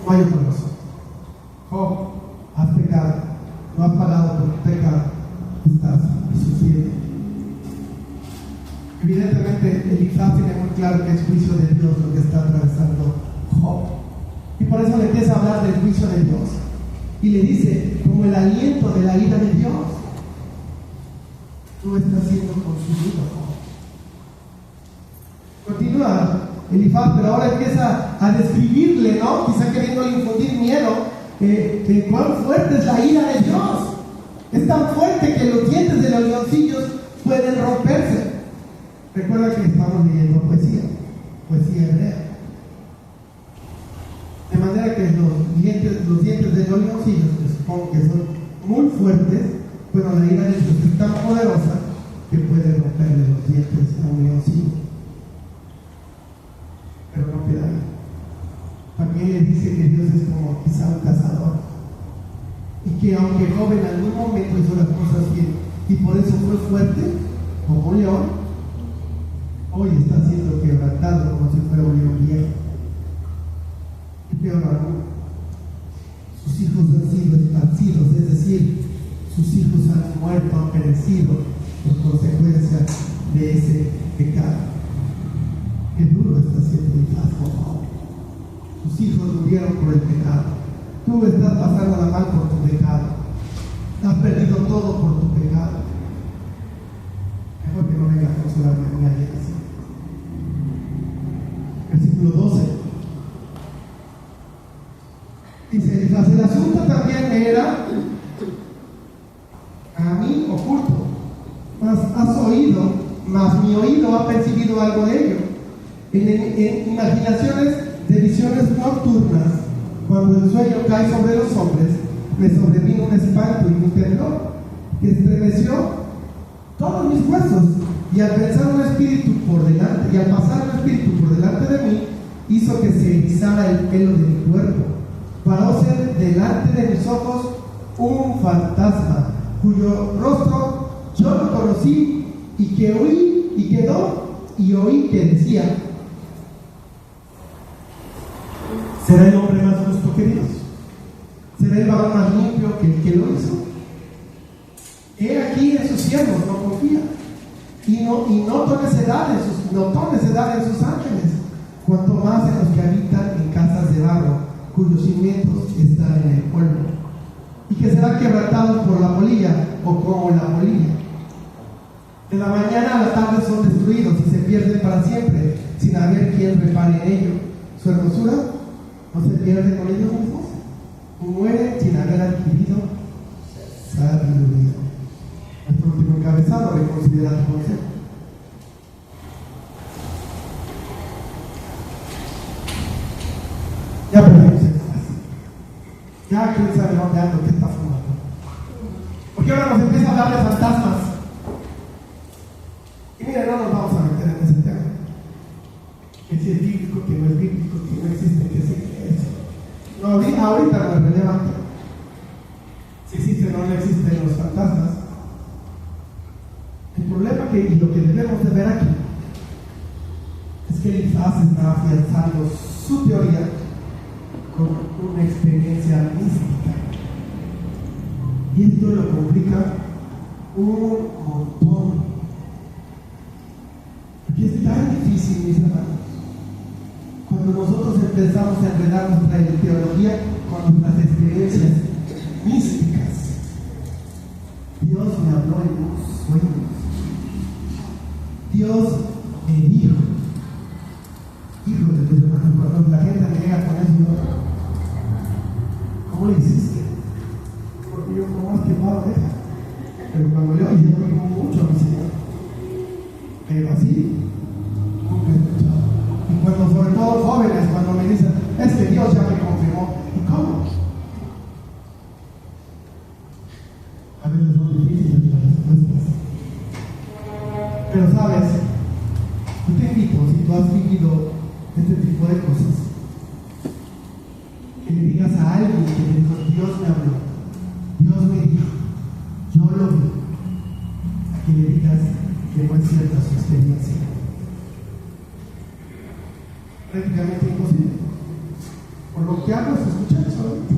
no hay otra razón. Job, has pecado, no has pagado por tu pecado, estás sufriendo. Evidentemente, Elifaz tiene muy claro que es juicio de Dios lo que está atravesando Job. Y por eso le empieza a hablar del juicio de Dios. Y le dice, como el aliento de la ira de Dios, tú estás siendo consumido, Job. Continúa Elifaz, pero ahora empieza a describirle, ¿no? Quizá queriéndole infundir miedo, que cuán fuerte es la ira de Dios. Es tan fuerte que los dientes de los leoncillos pueden romperse. Recuerda que estamos leyendo poesía hebrea. De manera que los dientes de los leoncillos, que supongo que son muy fuertes, pero la ira de Dios es tan poderosa que puede romperle los dientes a un leoncillo. Pero no queda ahí. También le dice que Dios es como quizá un cazador. Y que aunque Job en algún momento hizo las cosas bien y por eso fue fuerte, como un león, hoy está siendo quebrantado como si fuera un león viejo. Y peor aún, sus hijos han sido esparcidos, es decir, sus hijos han muerto, han perecido por consecuencia de ese pecado. Qué duro está siendo el caso. Tus hijos murieron por el pecado. Tú estás pasándola mal por tu pecado. Has perdido todo por tu pecado. Mejor que no venga a consolarme a nadie así. Versículo 12. Dice, el asunto también era a mí oculto, mas has oído, mas mi oído ha percibido algo de ello. En imaginaciones de visiones nocturnas, cuando el sueño cae sobre los hombres, me sobrevino un espanto y un temblor que estremeció todos mis huesos, y al pasar un espíritu por delante de mí, hizo que se erizara el pelo de mi cuerpo. Paróse delante de mis ojos un fantasma, cuyo rostro yo no conocí, y que oí y quedó, y oí que decía: ¿será el hombre más justo que Dios? ¿Será el varón más limpio que el que lo hizo? He aquí en sus siervos, no confía, y noto necedad en sus ángeles, cuanto más en los que habitan en casas de barro, cuyos cimientos están en el polvo, y que serán quebrantados por la polilla, o como la polilla. De la mañana a la tarde son destruidos y se pierden para siempre, sin haber quien repare en ello. Su hermosura no se pierde con ellos mismos, mueren sin haber adquirido encabezado de considerar tu consejo. Ya perdimos el caso. Ya quién sabe dónde ando, qué está fumando. Porque ahora nos empieza a hablar de fantasmas. Y mira, no nos vamos a meter en ese tema. Que si es bíblico, que no es bíblico, que no existe, que sí, que eso. No, ahorita no es relevante. Si existen o no existen los fantasmas. El problema y lo que debemos de ver aquí es que Elifaz está afianzando su teoría con una experiencia mística. Y esto lo complica un montón. Porque es tan difícil, mis hermanos, cuando nosotros empezamos a enredar nuestra teología con nuestras experiencias místicas. Dios me habló en un sueño. Dios me dijo. Hijo de mis hermanos, cuando la gente me llega con eso, ¿cómo le hiciste? Porque yo como has quemado esa. Pero cuando yo digo mucho a mi Señor. Pero así, nunca he escuchado. Y cuando, sobre todo jóvenes, cuando me dicen, es que Dios ya me confirmó. ¿Y cómo? A veces son difíciles las respuestas. Pero sabes, yo te invito, si tú has vivido este tipo de cosas, que le digas a alguien que le dijo, Dios me habló, Dios me dijo, yo lo vi, a que le digas que no es cierta su experiencia. Prácticamente imposible. Por lo que hago es escuchar solamente.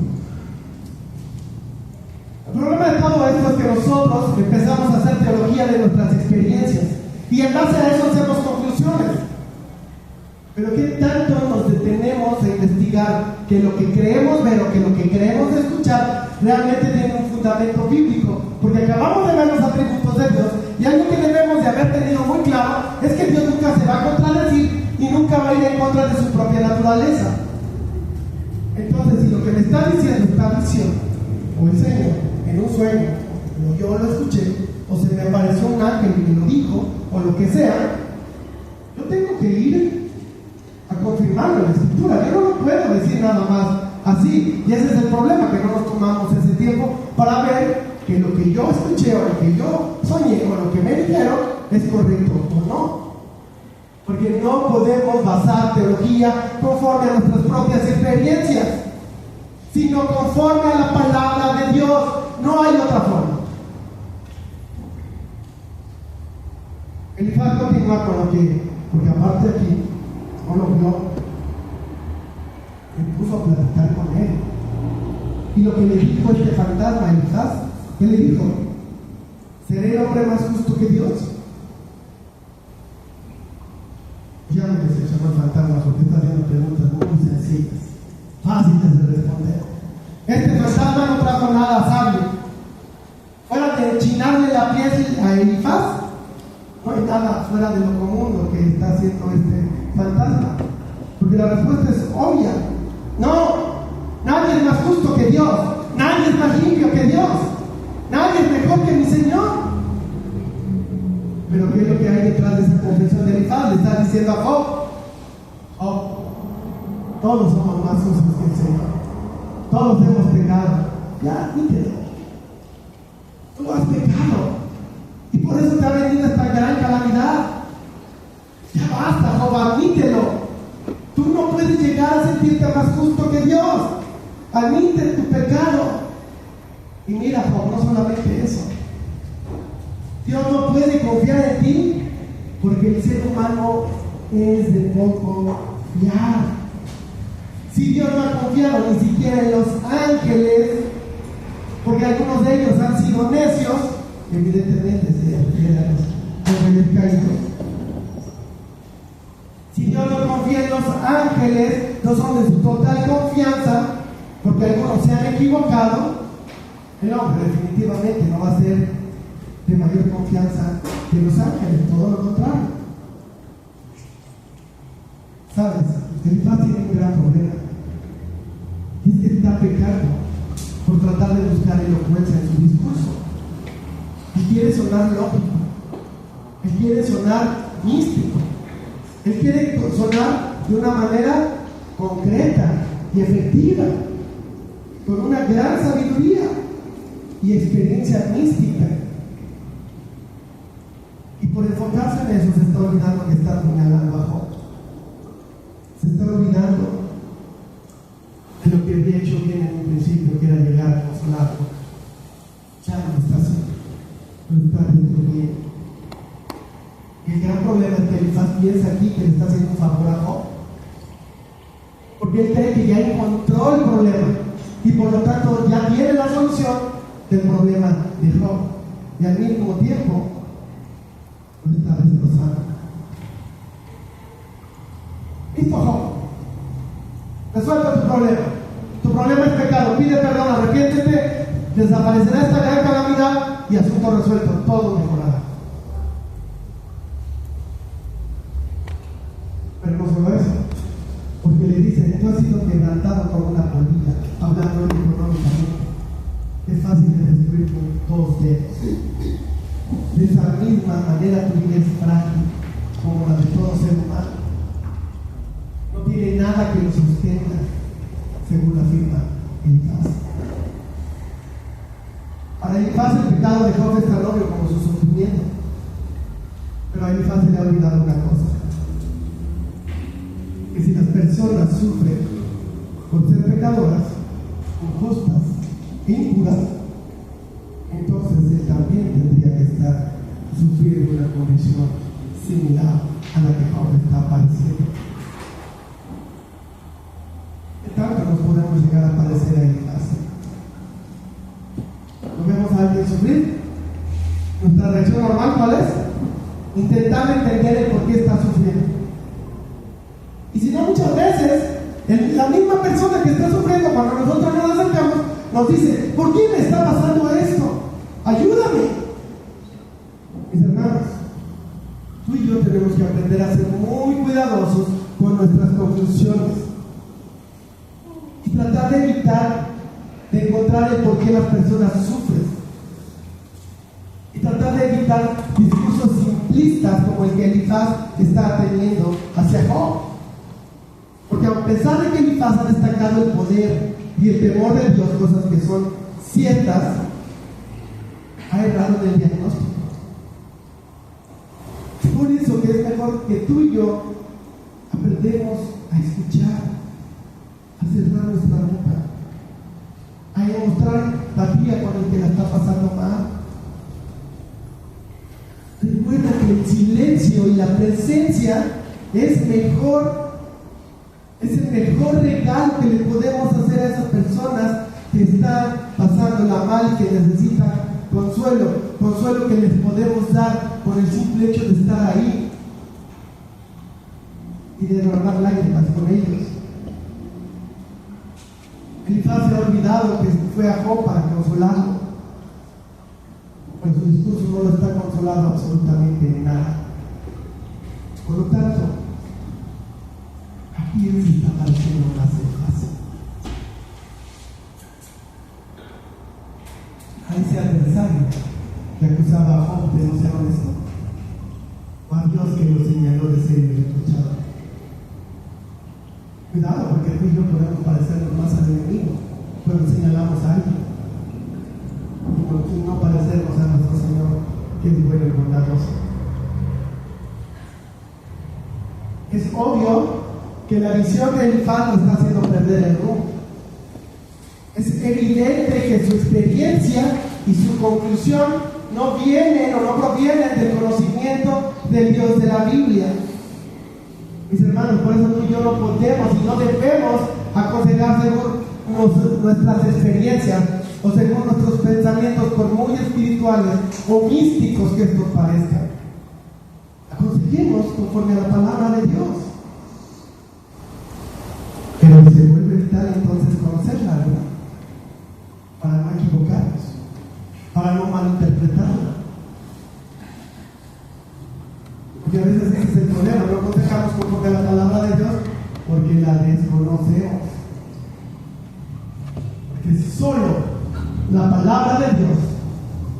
El problema de todo esto es que nosotros empezamos a hacer teología de nuestras experiencias y en base a eso hacemos conclusiones. Pero ¿qué tanto nos detenemos a investigar que lo que creemos ver o que lo que creemos escuchar realmente tiene un fundamento bíblico? Porque acabamos de ver los atributos de Dios y algo que debemos de haber tenido muy claro es que Dios nunca se va a contradecir y nunca va a ir en contra de su propia naturaleza. Entonces, si lo que me está diciendo esta visión o el Señor en un sueño, o yo lo escuché, o se me apareció un ángel y me lo dijo, o lo que sea, yo tengo que ir a confirmarlo en la Escritura. Yo no lo puedo decir nada más así, y ese es el problema, que no nos tomamos ese tiempo para ver que lo que yo escuché, o lo que yo soñé, o lo que me dijeron, es correcto o no. Porque no podemos basar teología conforme a nuestras propias experiencias, sino conforme a la palabra de Dios. No hay otra forma. Elifaz continúa con lo que, porque aparte aquí, no lo vio, me puso a platicar con él. Y lo que le dijo este fantasma a Elifaz, ¿qué le dijo? ¿Seré el hombre más justo que Dios? Ya me decepcionó el fantasma porque está haciendo preguntas muy sencillas, fáciles de responder. Este fantasma no trajo nada sabio. Fuera de enchinarle la piel a Elifaz, no hay nada fuera de lo común lo que está haciendo este fantasma. Porque la respuesta es obvia. No, nadie es más justo que Dios. Nadie es más limpio que Dios. Nadie es mejor que mi Señor. Pero ¿qué es lo que hay detrás de esa confesión de Elifaz? Le está diciendo a Job, todos somos más justos que el Señor. Todos hemos pecado. Ya, admítelo. Tú has pecado. Y por eso te ha venido esta gran calamidad. Ya basta, Job, admítelo. Tú no puedes llegar a sentirte más justo que Dios. Admite tu pecado. Y mira, Job, no solamente eso. Dios no puede confiar en ti porque el ser humano es de poco fiar. Si Dios no ha confiado ni siquiera en los ángeles, porque algunos de ellos han sido necios, evidentemente se refiere a los ángeles caídos. Si Dios no confía en los ángeles, no son de su total confianza, porque algunos se han equivocado, el hombre definitivamente no va a ser de mayor confianza que los ángeles, todo lo contrario. ¿Sabes? Elifaz tiene un gran problema. Y es que está pecando por tratar de buscar elocuencia en su discurso. Y quiere sonar lógico. quiere sonar místico. Él quiere sonar de una manera concreta y efectiva, con una gran sabiduría y experiencia mística. Y por enfocarse en eso se está olvidando que está señalando a Job. Se está olvidando de lo que había hecho bien en un principio, que era llegar a consolarlo. Ya no lo está haciendo, lo está haciendo bien. El gran problema es que Elifaz piensa aquí que le está haciendo un favor a Job, porque él cree que ya encontró el problema y por lo tanto ya tiene la solución del problema de Job, y al mismo tiempo lo está destrozando. Listo, Job, resuelve tu problema. Tu problema es pecado, pide perdón, arrepiéntete, desaparecerá esta gran calamidad y asunto resuelto, todo mejorará. Pero no solo eso, porque le dice: tú has sido quebrantado como una polilla, hablando económicamente. Es fácil de destruir con 2 dedos. De esa misma manera tu vida es frágil, como la de todo ser humano. No tiene nada que lo sostenga, según afirma Elifaz. Para Elifaz el pecado de Job es tan obvio como su sufrimiento. Pero a Elifaz se le ha olvidado una cosa: que si las personas sufren por ser pecadoras, injustas, impuras, entonces él también tendría que estar sufriendo una condición similar a la que Job está padeciendo. ¿Qué tanto nos podemos llegar a parecer a Elifaz? ¿No vemos a alguien sufrir? Nuestra reacción normal, ¿cuál es? Intentar entender el por qué está sufriendo. Y si no, muchas veces la misma persona que está sufriendo, cuando nosotros nos acercamos, nos dice: ¿por qué me está pasando esto? ¡Ayúdame! Mis hermanos, tú y yo tenemos que aprender a ser muy cuidadosos con nuestras conclusiones y tratar de evitar de encontrar el por qué las personas sufren, y tratar de evitar discursos simplistas como el que Elifaz está teniendo hacia Job. Porque a pesar de que Elifaz ha destacado el poder y el temor de Dios, cosas que son ciertas, ha errado en el diagnóstico. Es por eso que es mejor que tú y yo aprendemos a escuchar, a cerrar nuestra boca, a mostrar empatía con el que la está pasando mal. Recuerda que el silencio y la presencia es el mejor regalo que le podemos hacer a esas personas que están pasándola mal y que necesitan consuelo que les podemos dar por el simple hecho de estar ahí y de derramar lágrimas con ellos. Elifaz se ha olvidado que fue a Job para consolarlo, pero su discurso no lo está consolando absolutamente en nada. Por lo tanto, ¿a quién se está pareciendo más Elifaz? A ese adversario que acusaba a Job de no ser honesto, o a Dios que lo señaló de ser irreprochable. Cuidado, porque tú y yo podemos parecernos más al enemigo cuando señalamos a alguien, y no parecernos a nuestro Señor, que es bueno y bondadoso. Es obvio que la visión de Elifaz nos está haciendo perder el rumbo. Es evidente que su experiencia y su conclusión no vienen o no provienen del conocimiento del Dios de la Biblia. Mis hermanos, por eso tú y yo no podemos y no debemos aconsejar según nuestras experiencias o según nuestros pensamientos, por muy espirituales o místicos que estos parezcan. Aconsejemos conforme a la palabra de Dios. Pero se vuelve vital entonces conocerla, ¿verdad? Para no equivocarnos, para no malinterpretarla. Porque a veces ese es el problema, no aconsejamos conforme a la palabra de Dios porque la desconocemos. Porque solo la palabra de Dios,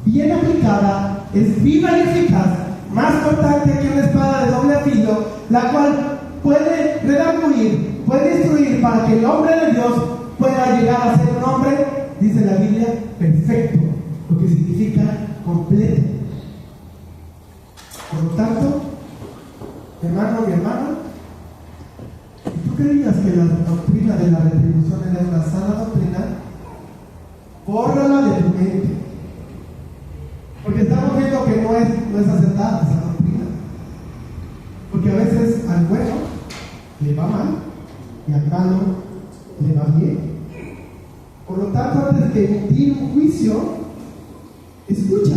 bien aplicada, es viva y eficaz, más cortante que una espada de doble filo, la cual puede redarguir, puede destruir, para que el hombre de Dios pueda llegar a ser un hombre, dice la Biblia, perfecto, lo que significa completo. Por lo tanto, hermano y hermana, si tú creías que la doctrina de la retribución era una sana doctrina, bórrala de tu mente, porque estamos viendo que no es acertada esa doctrina, porque a veces al bueno le va mal y al malo le va bien. Por lo tanto, antes de emitir un juicio, escucha,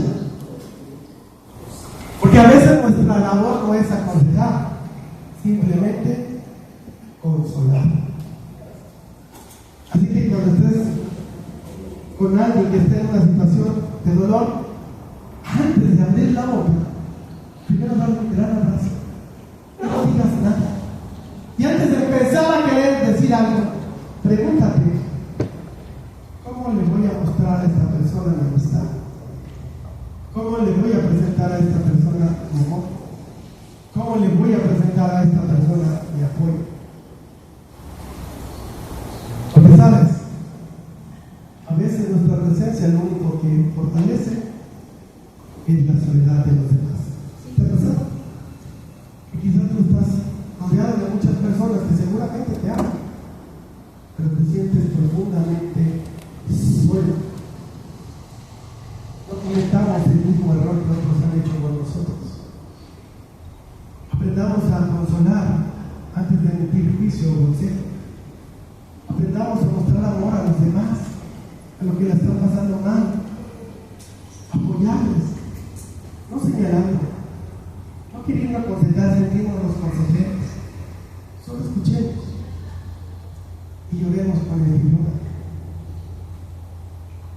porque a veces nuestra labor no es aconsejar, simplemente consolar. Así que cuando estés con alguien que esté en una situación de dolor, antes de abrir la boca, primero dale un gran abrazo, no digas nada, y antes de empezar a querer decir algo, pregúntate: ¿cómo le voy a mostrar a esta persona mi amistad? ¿Cómo le voy a presentar a esta persona mi amor? ¿Cómo le voy a presentar a esta persona mi apoyo? Porque sabes, a veces nuestra presencia lo único que fortalece es la soledad de los demás. ¿Te ha pasado? Y quizás tú estás rodeado de muchas personas que seguramente te aman, pero te sientes profundamente solo. No cometamos el mismo error que otros han hecho con nosotros. Aprendamos a consolar antes de emitir juicio o consejo. Aprendamos a mostrar amor a los demás, a los que la están pasando mal. Apoyarles, no señalando, no queriendo aconsejar, sentimos los consejeros. Solo escuchemos y lloremos con el Señor.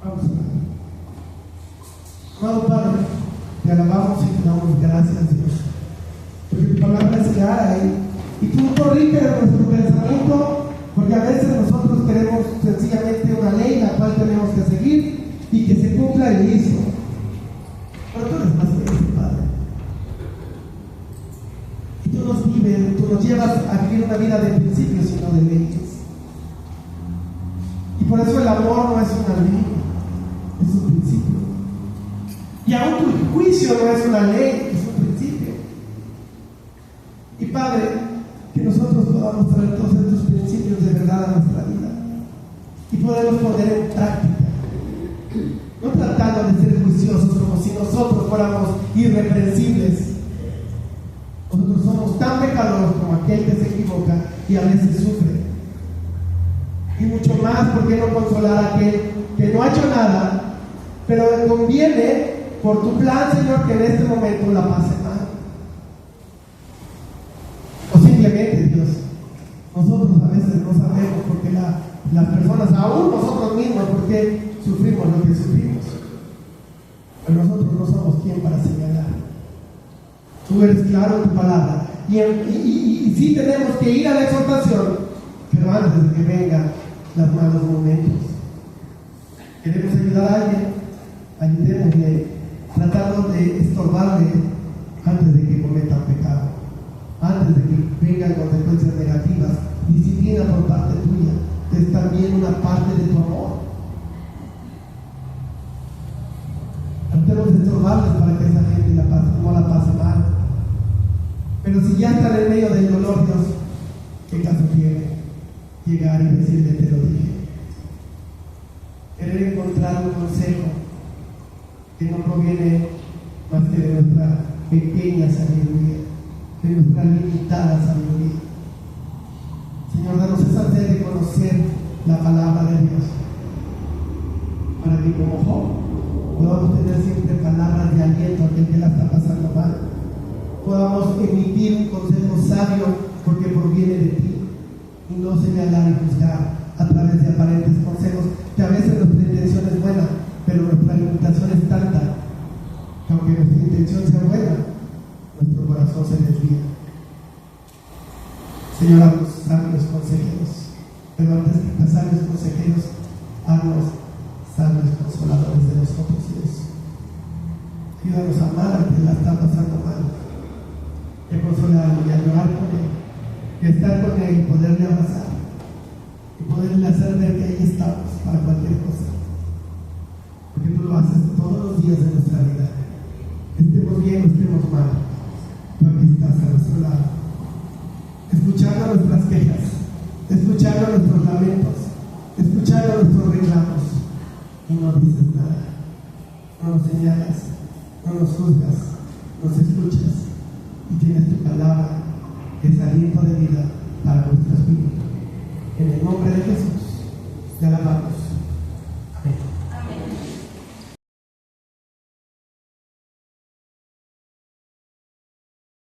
Vamos a orar. Amado Padre, te alabamos y te damos gracias, Dios, porque tu palabra es clara y tú corriges nuestro pensamiento, porque a veces nosotros queremos sencillamente una ley la cual tenemos que seguir y que se cumpla y listo. Pero tú eres más que eso, Padre. Y tú nos llevas a vivir una vida de principios y no de leyes. Y por eso el amor no es una ley, es un principio. Y aún tu juicio no es una ley, es un principio. Y Padre, que nosotros podamos traer todos estos principios de verdad a nuestra vida y podemos poner en práctica, no tratando de ser juiciosos como si nosotros fuéramos irreprensibles. Nosotros somos tan pecadores como aquel que se equivoca y a veces sufre. Y mucho más, ¿por qué no consolar a aquel que no ha hecho nada, pero le conviene por tu plan, Señor, que en este momento la pase mal? O simplemente, Dios, nosotros a veces no sabemos por qué las personas, aún nosotros mismos, por qué sufrimos lo que sufrimos. Pero nosotros no somos quien para señalar. Tú eres claro en tu palabra. Y sí tenemos que ir a la exhortación, pero antes de que vengan los malos momentos. Queremos ayudar a alguien, ayudémosle, tratando de estorbarle antes de que cometa pecado, antes de que vengan consecuencias negativas. Disciplina por parte tuya es también una parte de tu amor. Tratemos de estorbarles para que esa gente no la pase mal. Pero si ya están en medio del dolor, Dios, ¿qué caso tiene llegar y decirle te lo dije? Querer encontrar un consejo que no proviene más que de nuestra pequeña sabiduría, de nuestra limitada sabiduría. Señor, danos esa sed de conocer la palabra de Dios, para que como Job podamos tener siempre palabras de aliento a aquel que la está pasando mal. Podamos emitir un consejo sabio porque proviene de ti, y no señalar y juzgar a través de aparentes consejos, que a veces nuestra intención es buena, pero nuestra limitación es tanta que aunque nuestra intención sea buena, nuestro corazón se desvía. Señor, haznos sabios consejeros, pero antes de sabios consejeros, haznos sabios consoladores de nosotros, Dios. Ayúdanos a amar al que la está pasando mal, y a consolarlo, y a llorar con él, y a estar con él, y poderle abrazar, y poderle hacer ver que ahí estamos para cualquier cosa. Porque tú lo haces todos los días de nuestra vida. Estemos bien o estemos mal, tú aquí estás a nuestro lado, escuchando nuestras quejas, escuchando nuestros lamentos, escuchando nuestros reclamos, y no dices nada, no nos señalas, no nos juzgas, nos escuchas, y tienes tu palabra que es aliento de vida para nuestras vidas. En el nombre de Jesús, te alabamos.